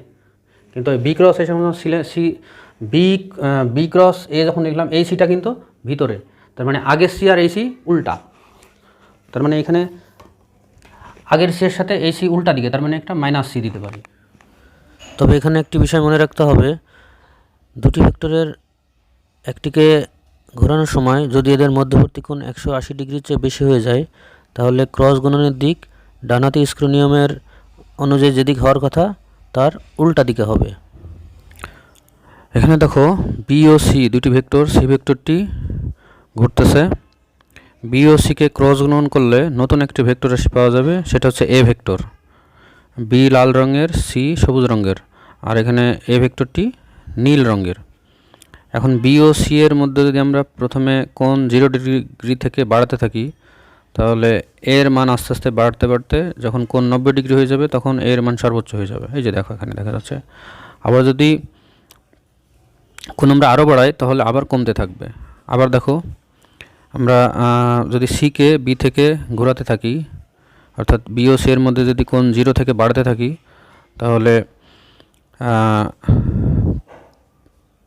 কিন্তু বি ক্রস এ যখন সি বি ক্রস এ যখন লিখলাম এই সিটা কিন্তু ভিতরে। তার মানে আগের সি আর এই সি উল্টা, তার মানে এখানে আগের সি এর সাথে এই সি উল্টা দিকে, তার মানে একটা মাইনাস সি দিতে পারি। তবে এখানে একটি বিষয় মনে রাখতে হবে, দুটি ভেক্টরের একটিকে ঘোরানোর সময় যদি এদের মধ্যবর্তী কোণ 180 ডিগ্রির চেয়ে বেশি হয়ে যায়, তাহলে ক্রস গুণনের দিক ডানহাতি স্ক্রু নিয়মের অনুযায়ী যেদিক হওয়ার কথা তার উল্টা দিকে হবে। এখানে দেখো বি ও সি দুটি ভেক্টর, সি ভেক্টরটি ঘুরতেছে, বি ও সিকে ক্রস গুণন করলে নতুন একটি ভেক্টর রাশি পাওয়া যাবে, সেটা হচ্ছে এ ভেক্টর। বি লাল রঙের, সি সবুজ রঙের, আর এখানে এ ভেক্টরটি নীল রঙের। এখন বি ও সি এর মধ্যে যদি আমরা প্রথমে কোণ 0 ডিগ্রি থেকে বাড়াতে থাকি, তাহলে এর মান আস্তে আস্তে বাড়তে বাড়তে যখন কোণ 90 ডিগ্রি হয়ে যাবে তখন এর মান সর্বোচ্চ হয়ে যাবে। এই যে দেখো এখানে দেখা যাচ্ছে। আবার যদি কোণ আমরা আরও বাড়াই তাহলে আবার কমতে থাকবে। আবার দেখো আমরা যদি সিকে বি থেকে ঘোরাতে থাকি, অর্থাৎ বি ও সি এর মধ্যে যদি কোণ 0 থেকে বাড়াতে থাকি, তাহলে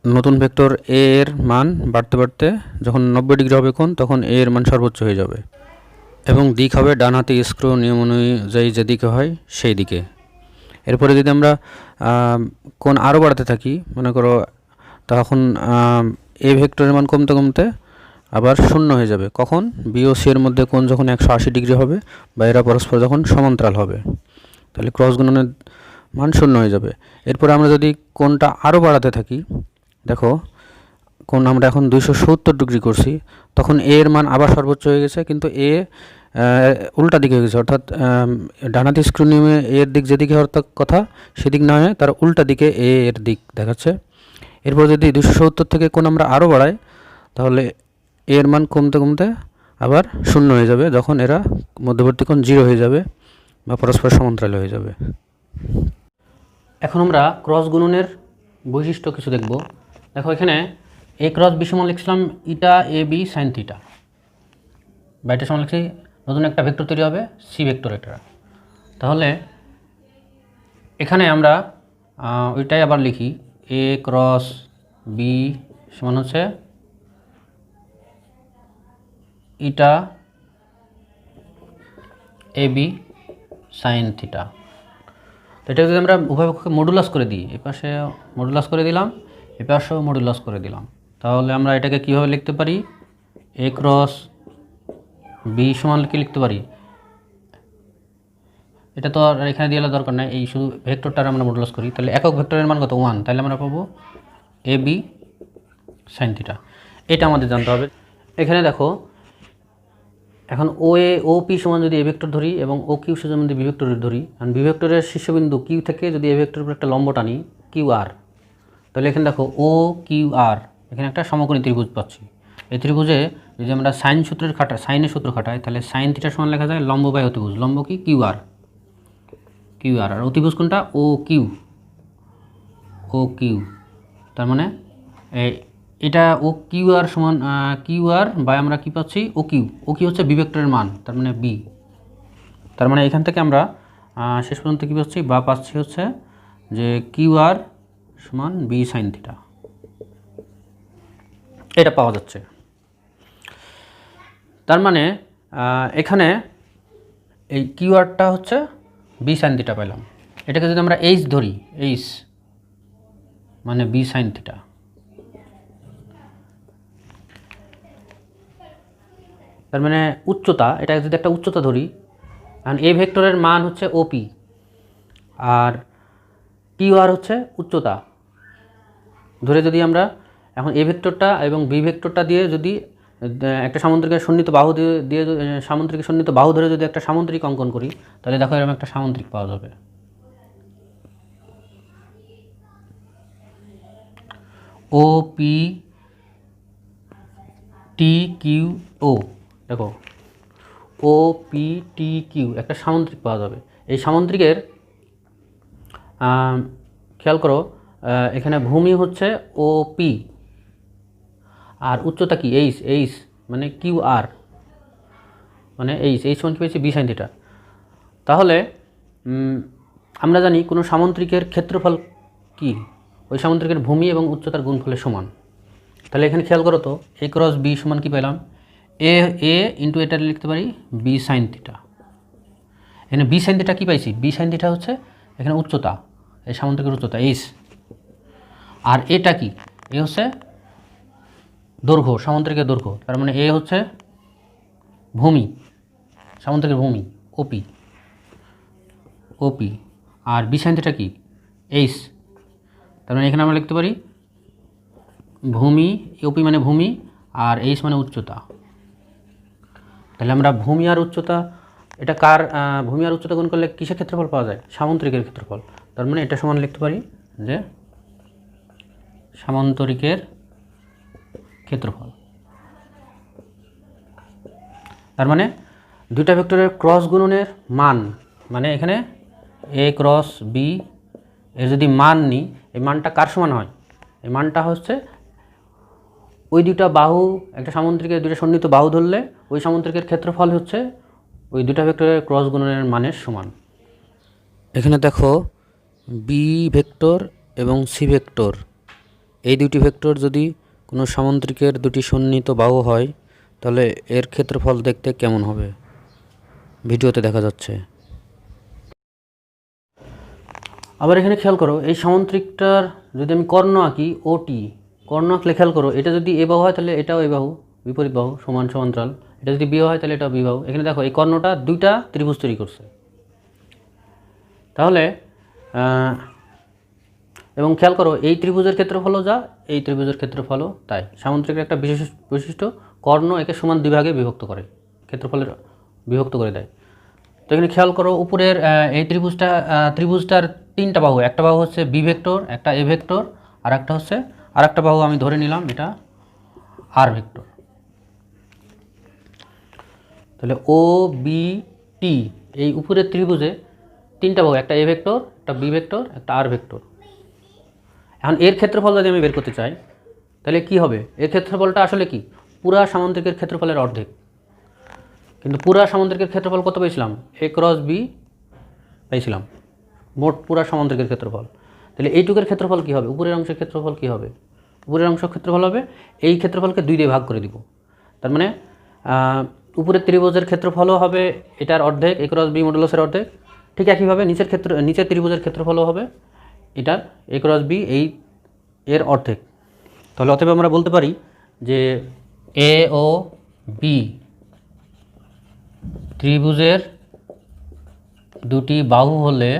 নতুন ভেক্টর এ এর মান বাড়তে বাড়তে যখন 90 ডিগ্রি হবে কোণ, তখন এ এর মান সর্বোচ্চ হয়ে যাবে এবং দিক হবে ডানহাতি স্ক্রু নিয়ম অনুযায়ী যেদিকে হয় সেই দিকে। এরপরে যদি আমরা কোণ আরও বাড়াতে থাকি, মনে করো, তখন এ ভেক্টরের মান কমতে কমতে আবার শূন্য হয়ে যাবে। কখন? বি ও সি এর মধ্যে কোণ যখন 180 ডিগ্রি হবে বা এরা পরস্পর যখন সমান্তরাল হবে, তাহলে ক্রস গুণনের মান শূন্য হয়ে যাবে। এরপরে আমরা যদি কোণটা আরও বাড়াতে থাকি, দেখো কোণ আমরা এখন 270 ডিগ্রি করছি, তখন এ এর মান আবার সর্বোচ্চ হয়ে গেছে, কিন্তু এ উল্টা দিকে হয়ে গেছে, অর্থাৎ ডানহাতি স্ক্রু নিয়মে এর দিক যেদিকে হওয়ার কথা সেদিক না হয়ে তার উল্টা দিকে এ এর দিক দেখাচ্ছে। এরপর যদি 270 থেকে কোণ আমরা আরও বাড়াই, তাহলে এর মান কমতে কমতে আবার শূন্য হয়ে যাবে যখন এরা মধ্যবর্তী কোণ 0 হয়ে যাবে বা পরস্পর সমান্তরাল হয়ে যাবে। এখন আমরা ক্রস গুণনের বৈশিষ্ট্য কিছু দেখব। দেখো এখানে এ ক্রস বি সমান লিখছিলাম ইটা এ বি সাইন থিটা, বা এটা সমান লিখছি নতুন একটা ভেক্টর তৈরি হবে সি ভেক্টর এটা। তাহলে এখানে আমরা ওইটাই আবার লিখি, এ ক্রস বি সমান হচ্ছে ইটা এ বি সাইন থিটা। তো এটা যদি আমরা উভয় পক্ষকে মডুলাস করে দিই, এই পাশে মডুলাস করে দিলাম, এই পাশেও মডুলাস করে দিলাম, তাহলে আমরা এটাকে কীভাবে লিখতে পারি? এ ক্রস বি সমান কি লিখতে পারি? এটা তো আর এখানে দিয়ে দরকার নাই, এই শুধু ভেক্টরটার আমরা মডুলাস করি, তাহলে একক ভেক্টরের মান কত? 1, তাহলে আমরা পাবো এ বি সাইন থিটা। এটা আমাদের জানতে হবে। এখানে দেখো এখন ও পি সমান যদি এ ভেক্টর ধরি এবং ও কিউ সমান যদি বি ভেক্টর ধরি, কারণ বি ভেক্টরের শীর্ষবিন্দু কিউ থেকে যদি এ ভেক্টরের উপর একটা লম্ব টানি কিউ আর, তাহলে এখানে দেখো ও কিউ আর, এখানে একটা সমকোণী ত্রিভুজ পাচ্ছি। এই ত্রিভুজে যদি আমরা সাইনের সূত্র খাটাই, তাহলে সাইন থিটার সমান লেখা যায় লম্ব বাই অতিভুজ। লম্ব কি? কিউ আর, আর অতিভুজ কোনটা? O Q. তার মানে এটা ও কিউ আর সমান কিউ আর বাই আমরা কি পাচ্ছি? ও কিউ হচ্ছে বি ভেক্টরের মান, তার মানে বি। তার মানে এখান থেকে আমরা শেষ পর্যন্ত কী পাচ্ছি? বা পাচ্ছি হচ্ছে যে কিউ আর সমান বি সাইন থিটা, এটা পাওয়া যাচ্ছে। তার মানে এখানে এই কিউ আরটা হচ্ছে বি সাইন থিটা পেলাম। এটাকে যদি আমরা এইচ ধরি, এইচ মানে বি সাইন থিটা। তার মানে উচ্চতা, এটা যদি একটা উচ্চতা ধরি, কারণ এ ভেক্টরের মান হচ্ছে ওপি আর কিউ আর হচ্ছে উচ্চতা ধরে, যদি আমরা এখন এ ভেক্টরটা এবং বি ভেক্টরটা দিয়ে যদি একটা সামুদ্রিকের সন্নিহিত বাহু দিয়ে সামুদ্রিকের সন্নিহিত বাহু ধরে যদি একটা সামুদ্রিক অঙ্কন করি, তাহলে দেখো এরকম একটা সামুদ্রিক পাওয়া যাবে। ও পি টি কিউ ও, দেখো ও পি টি কিউ একটা সামুদ্রিক পাওয়া যাবে। এই সামুদ্রিকের খেয়াল করো এখানে ভূমি হচ্ছে OP আর উচ্চতা কি এইচ মানে QR মানে এইচ সমান কি পেয়েছি B sin θ। তাহলে আমরা জানি কোনো সামুদ্রিকের ক্ষেত্রফল কি ওই সামুদ্রিকের ভূমি এবং উচ্চতার গুণফলের সমান। তাহলে এখানে খেয়াল করো তো A × B সমান কি পেলাম A ইন্টু এটা লিখতে পারি B sin θ। এখানে B sin θ কি পাইছি B sin θ হচ্ছে এখানে উচ্চতা এই সামুদ্রিকের উচ্চতা এইচ আর এটা কি এ হচ্ছে দৈর্ঘ্য সামুদ্রিকের দৈর্ঘ্য তার মানে এ হচ্ছে ভূমি সামুদ্রিকের ভূমি OP আর B sin θ কি এইচ তার মানে এখানে আমরা লিখতে পারি ভূমি OP মানে ভূমি আর এইচ মানে উচ্চতা। তাহলে আমরা ভূমি আর উচ্চতা এটা কার ভূমি আর উচ্চতা গুণ করলে কিসের ক্ষেত্রফল পাওয়া যায় সামুদ্রিকের ক্ষেত্রফল। তার মানে এটা সমান লিখতে পারি যে সামুদ্রিকের ক্ষেত্রফল। তার মানে দুইটা ভেক্টরের ক্রস গুণনের মান মানে এখানে A × B এর যদি মান নিই এই মানটা কার সমান হয় এই মানটা হচ্ছে ওই দুইটা বাহু একটা সামুদ্রিকের দুইটা সন্নিহিত বাহু ধরলে ওই সামুদ্রিকের ক্ষেত্রফল হচ্ছে ওই দুইটা ভেক্টরের ক্রস গুণনের মানের সমান। এখানে দেখো B ভেক্টর এবং C ভেক্টর এই দুটি ভেক্টর যদি কোনো সামুদ্রিকের দুটি সন্নিহিত বাহু হয় তাহলে এর ক্ষেত্রফল দেখতে কেমন হবে ভিডিওতে দেখা যাচ্ছে। আবার এখানে খেয়াল করো এই সামুদ্রিকটার যদি আমি কর্ণ আঁকি OT কর্ণ আঁকলে খেয়াল করো এটা যদি এ বাহু হয় তাহলে এটাও এ বাহু বিপরীত বাহু সমান্তরাল এটা যদি বি হয় তাহলে এটাও বি বাহু। এখানে দেখো এই কর্ণটা দুইটা ত্রিভুজ তৈরি করছে। তাহলে এবং খেয়াল করো এই ত্রিভুজের ক্ষেত্রফলও যা এই ত্রিভুজের ক্ষেত্রফলও তাই। সামুদ্রিকের একটা বিশেষ বৈশিষ্ট্য কর্ণ একে সমান দুই ভাগে বিভক্ত করে ক্ষেত্রফলের বিভক্ত করে দেয়। তো এখানে খেয়াল করো উপরের এই ত্রিভুজটার তিনটা বাহু একটা বাহু হচ্ছে B ভেক্টর একটা A ভেক্টর আর একটা হচ্ছে আরেকটা বাহু আমি ধরে নিলাম এটা R ভেক্টর। তাহলে OBT এই উপরের ত্রিভুজে তিনটা বাহু একটা A ভেক্টর একটা B ভেক্টর একটা R ভেক্টর। এখন এর ক্ষেত্রফল যদি আমি বের করতে চাই তাহলে কি হবে এর ক্ষেত্রফলটা আসলে কি পুরা সামুদ্রিকের ক্ষেত্রফলের অর্ধেক কিন্তু পুরা সামুদ্রিকের ক্ষেত্রফল কত পেয়েছিলাম A × B পেয়েছিলাম মোট পুরা সামুদ্রিকের ক্ষেত্রফল। তাহলে এইটুকের ক্ষেত্রফল কি হবে উপরের অংশের ক্ষেত্রফল কি হবে উপরের অংশের ক্ষেত্রফল হবে এই ক্ষেত্রফলকে দুই দিয়ে ভাগ করে দিব। তার মানে উপরের ত্রিভুজের ক্ষেত্রফলও হবে এটার অর্ধেক A × B মডুলাসের অর্ধেক ঠিক একইভাবে নিচের ত্রিভুজের ক্ষেত্রফলও হবে এটার A × B এর অর্ধেক। তাহলে অতএব আমরা বলতে পারি যে A ও B ত্রিভুজের দুটি বাহু হলে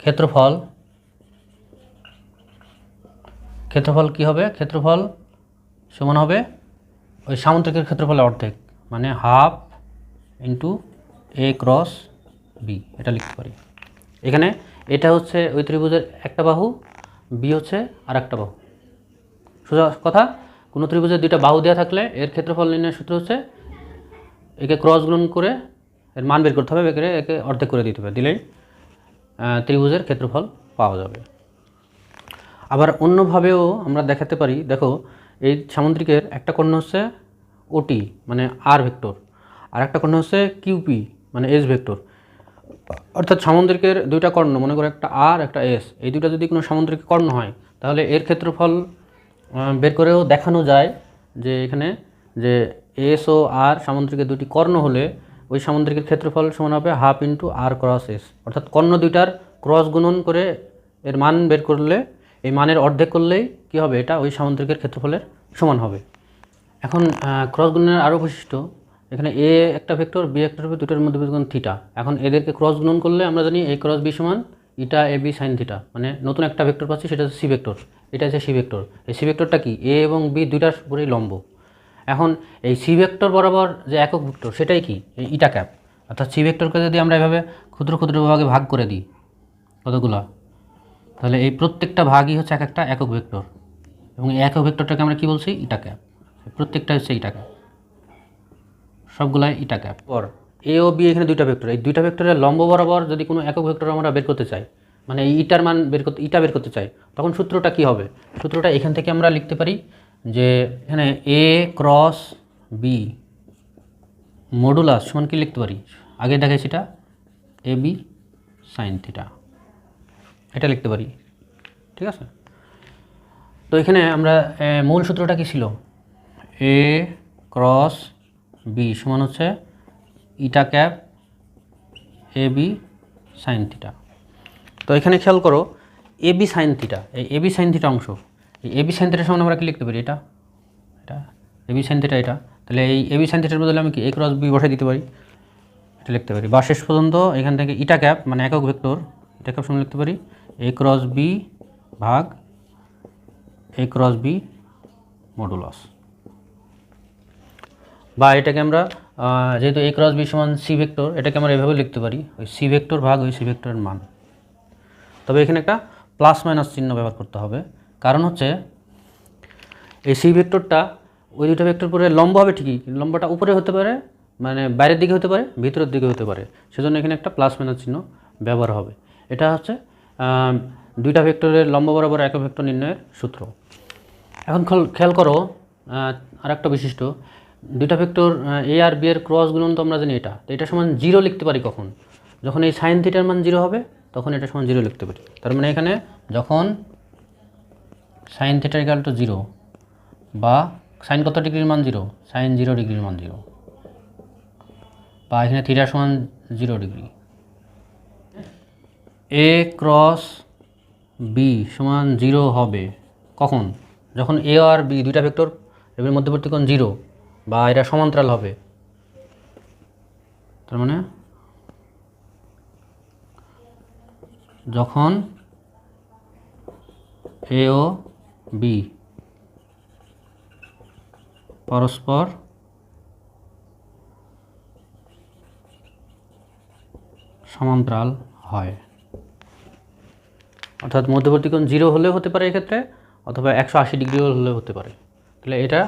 ক্ষেত্রফল কি হবে ক্ষেত্রফল সমান হবে ওই সামুদ্রিকের ক্ষেত্রফলের অর্ধেক মানে হাফ ইন্টু A × B এটা লিখতে পারি। এখানে এটা হচ্ছে ওই ত্রিভুজের একটা বাহু B হচ্ছে আর একটা বাহু। সোজা কথা কোনো ত্রিভুজের দুইটা বাহু দেওয়া থাকলে এর ক্ষেত্রফল নির্ণয়ের সূত্র হচ্ছে একে ক্রস গুণন করে এর মান বের করতে হবে একে অর্ধেক করে দিতে হবে দিলেই ত্রিভুজের ক্ষেত্রফল পাওয়া যাবে। আবার অন্যভাবেও আমরা দেখাতে পারি দেখো এই সামুদ্রিকের একটা কর্ণ হচ্ছে OT মানে R ভেক্টর আর একটা কর্ণ হচ্ছে QP মানে S ভেক্টর। অর্থাৎ সামুদ্রিকের দুইটা কর্ণ মনে করো একটা R একটা S এই দুইটা যদি কোনো সামুদ্রিক কর্ণ হয় তাহলে এর ক্ষেত্রফল বের করেও দেখানো যায় যে এখানে যে S ও R সামুদ্রিকের দুটি কর্ণ হলে ওই সামুদ্রিকের ক্ষেত্রফল সমান হবে হাফ ইন্টু R × S অর্থাৎ কর্ণ দুইটার ক্রস গুণন করে এর মান বের করলে এই মানের অর্ধেক করলেই কি হবে এটা ওই সামুদ্রিকের ক্ষেত্রফলের সমান হবে। এখন ক্রস গুণনের আরও বৈশিষ্ট্য এখানে A একটা ভেক্টর B একটা ভেক্টর দুটোর মধ্যে কোণ থিটা। এখন এদেরকে ক্রস গুণন করলে আমরা জানি A × B সমান ইটা AB sin θ মানে নতুন একটা ভেক্টর পাচ্ছি সেটা হচ্ছে C ভেক্টর এটা হচ্ছে C ভেক্টর। এই C ভেক্টরটা কি A এবং B দুইটার উপরেই লম্ব। এখন এই C ভেক্টর বরাবর যে একক ভেক্টর সেটাই কি এই ইটা ক্যাপ অর্থাৎ C ভেক্টরকে যদি আমরা এভাবে ক্ষুদ্র ক্ষুদ্র ভাগে ভাগ করে দিই কতগুলো তাহলে এই প্রত্যেকটা ভাগই হচ্ছে একটা একক ভেক্টর এবং এই একক ভেক্টরটাকে আমরা কি বলছি ইটা ক্যাপ প্রত্যেকটা হচ্ছে ইটা ক্যাপ সবগুলাই ইটা ক্যাপ। পর এ ও বি এখানে দুইটা ভেক্টর, এই দুইটা ভেক্টরের লম্ব বরাবর যদি কোনো একক ভেক্টর আমরা বের করতে চাই, মানে এই ইটার মান বের করতে চাই, তখন সূত্রটা কি হবে? সূত্রটা এখান থেকে আমরা লিখতে পারি যে এখানে এ ক্রস বি মডুলাস সমান কি লিখতে পারি, আগে দেখাইছি এটা এ বি সাইন থিটা, এটা লিখতে পারি। ঠিক আছে, তো এখানে আমরা মূল সূত্রটা কি ছিল, এ ক্রস বি সমান হচ্ছে ইটা cap A B sine theta. তো এখানে খেয়াল করো এ বি সাইন থিটা, এই এ বি সাইন থিটা অংশ, এই এ বি সাইন থিটার সমান আমরা কি লিখতে পারি, এটা এটা এ বি সাইন থিটা এটা, তাহলে এই এ বি সাইন থিটার বদলে আমি কি এ ক্রস বি বসাই দিতে পারি, এটা লিখতে পারি। বা শেষ পর্যন্ত এখান থেকে ইটা ক্যাপ মানে একক ভেক্টর, ইটা ক্যাপ সমান লিখতে পারি এ ক্রস বি ভাগ এ ক্রস বি মডুলাস। বা এটাকে আমরা যেহেতু এ ক্রস বি সমান সি ভেক্টর, এটাকে আমরা এভাবে লিখতে পারি ওই সি ভেক্টর ভাগ ওই সি ভেক্টরের মান। তবে এখানে একটা প্লাস মাইনাস চিহ্ন ব্যবহার করতে হবে, কারণ হচ্ছে এই সি ভেক্টরটা ওই দুটো ভেক্টর পরে লম্ব হবে ঠিকই, লম্বটা উপরে হতে পারে, মানে বাইরের দিকে হতে পারে, ভিতরের দিকে হতে পারে, সেজন্য এখানে একটা প্লাস মাইনাস চিহ্ন ব্যবহার হবে। এটা হচ্ছে দুইটা ভেক্টরের লম্ব বরাবর একক ভেক্টর নির্ণয়ের সূত্র। এখন খেয়াল করো আরেকটা বৈশিষ্ট্য, দুইটা ভেক্টর এ আর বি এর ক্রস গুণন তো আমরা জানি এটা, তো এটা সমান 0 লিখতে পারি কখন, যখন এই সাইন থিটার মান 0 হবে তখন এটা সমান 0 লিখতে পারি। তার মানে এখানে যখন সাইন থিটা ইকুয়াল টু 0 বা সাইন কত ডিগ্রির মান 0, সাইন 0 ডিগ্রির মান 0, বা এখানে থিটা সমান 0 ডিগ্রি, এ ক্রস বি সমান 0 হবে কখন, যখন এ আর বি দুইটা ভেক্টর এর মধ্যবর্তী কোণ 0 বা এটা সমান্তরাল হবে। তার মানে যখন এ ও বি পরস্পর সমান্তরাল হয়, অর্থাৎ মধ্যবর্তী কোণ 0 হলেও হতে পারে এক্ষেত্রে, অথবা 180 ডিগ্রিও হলেও হতে পারে। তাহলে এটা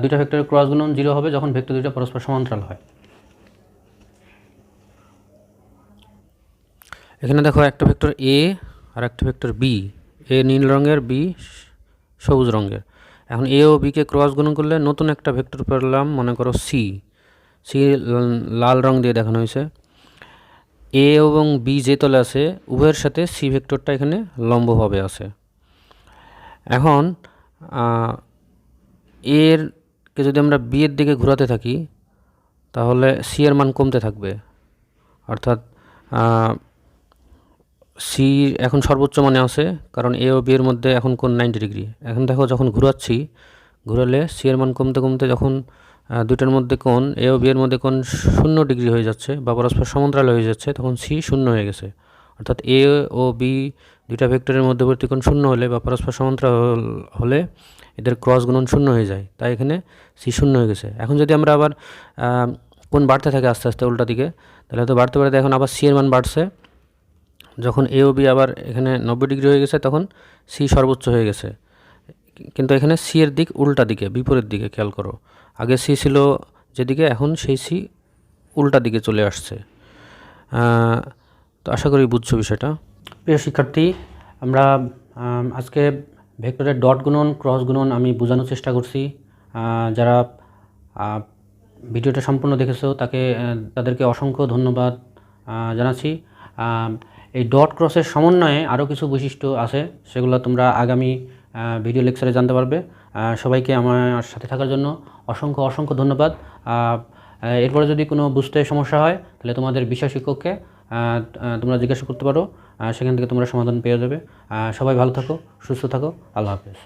দুইটা ভেক্টরের ক্রস গুণন 0 হবে যখন ভেক্টর দুইটা পরস্পর সমান্তরাল হয়। এখানে দেখো একটা ভেক্টর এ আর একটা ভেক্টর বি, এ নীল রঙের, বি সবুজ রঙের। এখন এ ও বিকে ক্রস গুণন করলে নতুন একটা ভেক্টর পেলাম, মনে করো সি, সি লাল রং দিয়ে দেখানো হয়েছে। এ এবং বি যে তলে আছে উভয়ের সাথে সি ভেক্টরটা এখানে লম্বভাবে আছে। এখন এরকে যদি আমরা বি এর দিকে ঘোরাতে থাকি তাহলে সি এর মান কমতে থাকবে, অর্থাৎ সি এখন সর্বোচ্চ মানে আছে, কারণ এ ও বি এর মধ্যে এখন কোণ 90 ডিগ্রি। এখন দেখো যখন ঘোরাচ্ছি, ঘোরালে সি এর মান কমতে কমতে যখন দুইটার মধ্যে কোণ এ ও বি এর মধ্যে কোণ 0 ডিগ্রি হয়ে যাচ্ছে বা পরস্পর সমান্তরাল হয়ে যাচ্ছে, তখন সি 0 হয়ে গেছে। অর্থাৎ এ ও বি দুইটা ভেক্টরের মধ্যবর্তী কোণ 0 হলে বা পরস্পর সমান্তরাল হলে এদের ক্রস গুণন 0 হয়ে যায়, তাই এখানে সি 0 হয়ে গেছে। এখন যদি আমরা আবার কোণ বাড়তে থাকে আস্তে আস্তে উল্টা দিকে, তাহলে হয়তো বাড়তে বাড়তে এখন আবার সি এর মান বাড়ছে, যখন এ ও বি আবার এখানে 90 ডিগ্রি হয়ে গেছে তখন সি সর্বোচ্চ হয়ে গেছে। কিন্তু এখানে সি এর দিক উল্টা দিকে, বিপরীত দিকে। খেয়াল করো, আগে সি ছিল যেদিকে, এখন সেই সি উল্টা দিকে চলে আসছে। তো আশা করি বুঝছো বিষয়টা। প্রিয় শিক্ষার্থী, আমরা আজকে ভেক্টরের ডট গুণন, ক্রস গুণন আমি বোঝানোর চেষ্টা করছি। যারা ভিডিওটা সম্পূর্ণ দেখেছো তাদেরকে অসংখ্য ধন্যবাদ জানাচ্ছি। এই ডট ক্রসের সমন্বয়ে আরও কিছু বৈশিষ্ট্য আছে, সেগুলো তোমরা আগামী ভিডিও লেকচারে জানতে পারবে। সবাইকে আমার সাথে থাকার জন্য অসংখ্য ধন্যবাদ। এরপরে যদি কোনো বুঝতে সমস্যা হয় তাহলে তোমাদের বিষয় শিক্ষককে তোমরা জিজ্ঞাসা করতে পারো, সেখান থেকে তোমরা সমাধান পেয়ে যাবে। সবাই ভালো থাকো, সুস্থ থাকো, আল্লাহ হাফেজ।